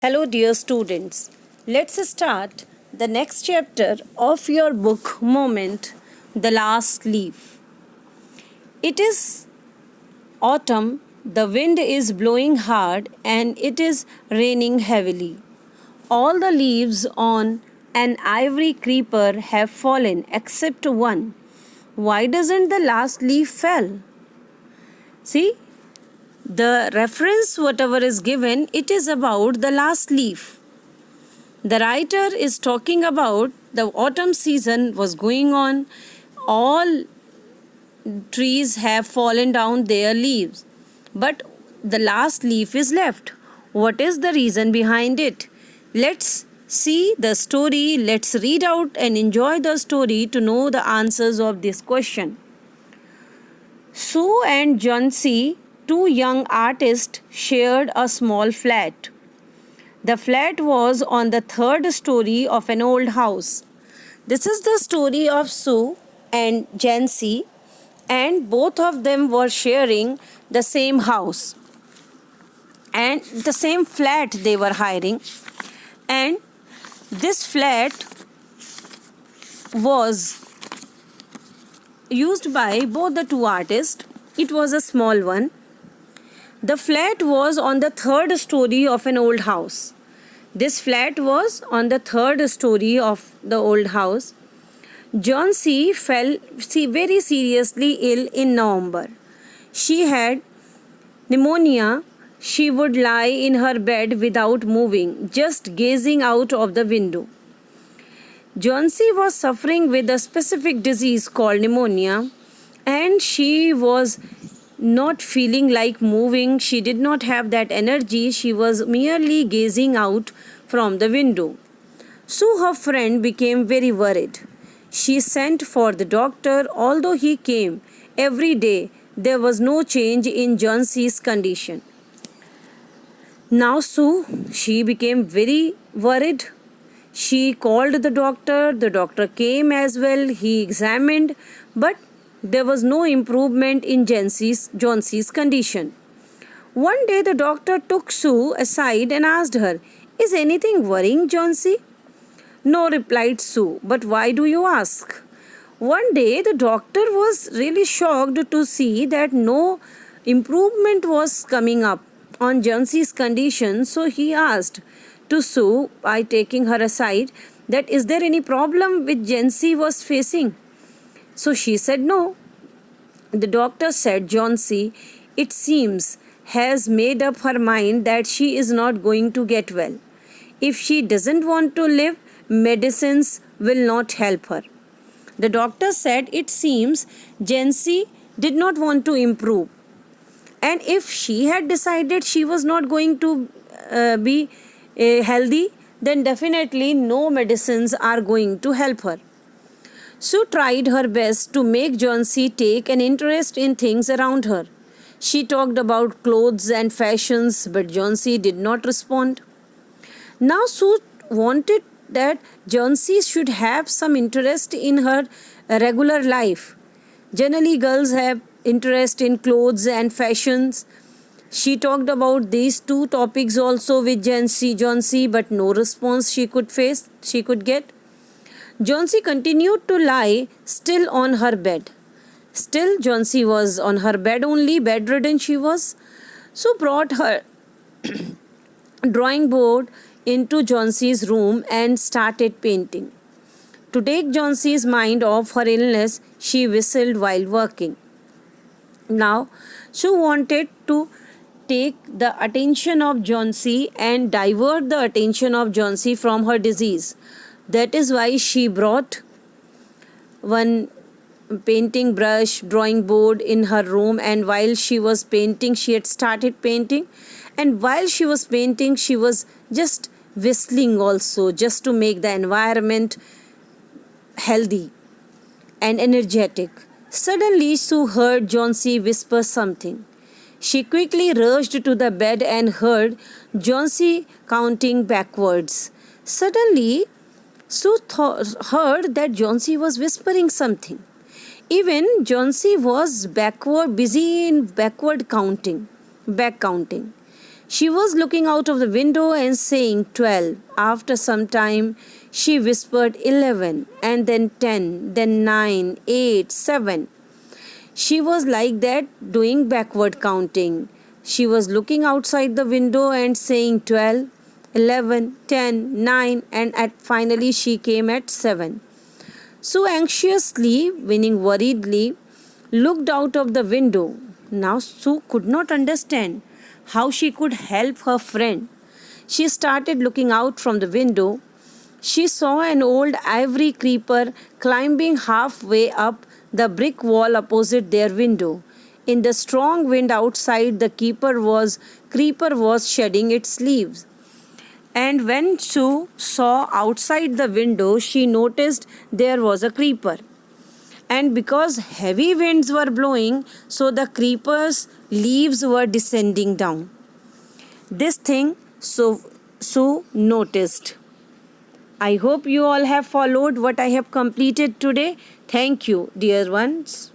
Hello, dear students. Let's start the next chapter of your book, Moment, The Last Leaf. It is autumn, the wind is blowing hard, and it is raining heavily. All the leaves on an ivory creeper have fallen except one. Why doesn't the last leaf fall? See, the reference, whatever is given, it is about the last leaf. The writer is talking about the autumn season was going on. All trees have fallen down their leaves, but the last leaf is left. What is the reason behind it? Let's see the story. Let's read out and enjoy the story to know the answers of this question. Sue and Johnsy, two young artists, shared a small flat. The flat was on the third story of an old house. This is the story of Sue and Jancy, and both of them were sharing the same house and the same flat they were hiring. And this flat was used by both the two artists. It was a small one. The flat was on the third story of an old house. This flat was on the third story of the old house. Johnsy fell very seriously ill in November. She had pneumonia. She would lie in her bed without moving, just gazing out of the window. Johnsy was suffering with a specific disease called pneumonia, and she was not feeling like moving. She did not have that energy. She was merely gazing out from the window. So her friend became very worried. She sent for the doctor. Although he came every day, there was no change in Johnsy's condition. Now she became very worried. She called the doctor. The doctor came as well. He examined, but there was no improvement in Johnsey's condition. One day the doctor took Sue aside and asked her, "Is anything worrying Johnsy?" "No," replied Sue. "But why do you ask?" One day the doctor was really shocked to see that no improvement was coming up on Johnsey's condition. So he asked to Sue, by taking her aside, that is there any problem which Johnsy was facing? So she said no. The doctor said, "Johnsy, it seems, has made up her mind that she is not going to get well. If she doesn't want to live, medicines will not help her." The doctor said it seems Johnsy did not want to improve. And if she had decided she was not going to be healthy, then definitely no medicines are going to help her. Sue tried her best to make Johnsy take an interest in things around her. She talked about clothes and fashions, but Johnsy did not respond. Now Sue wanted that Johnsy should have some interest in her regular life. Generally, girls have interest in clothes and fashions. She talked about these two topics also with Johnsy, but no response she could get. Johnsy continued to lie still on her bed. Still, Johnsy was on her bed only, bedridden she was. So brought her drawing board into Johnsy's room and started painting. To take Johnsy's mind off her illness, she whistled while working. Now, she wanted to take the attention of Johnsy and divert the attention of Johnsy from her disease. That is why she brought one painting brush, drawing board in her room, and while she was painting, she had started painting, and while she was painting, she was just whistling also, just to make the environment healthy and energetic. Suddenly, Sue heard Johnsy whisper something. She quickly rushed to the bed and heard Johnsy counting backwards. Suddenly, Sue heard that Johnsy was whispering something. Even Johnsy was busy in backward counting, back counting. She was looking out of the window and saying 12. After some time, she whispered 11, and then 10, then 9, 8, 7. She was like that, doing backward counting. She was looking outside the window and saying 12, 11, 10, 9, and finally she came at 7. So anxiously, meaning worriedly, looked out of the window. Now Sue could not understand how she could help her friend. She started looking out from the window. She saw an old ivory creeper climbing halfway up the brick wall opposite their window. In the strong wind outside, the creeper was shedding its leaves. And when Sue saw outside the window, she noticed there was a creeper. And because heavy winds were blowing, so the creeper's leaves were descending down. This thing Sue noticed. I hope you all have followed what I have completed today. Thank you, dear ones.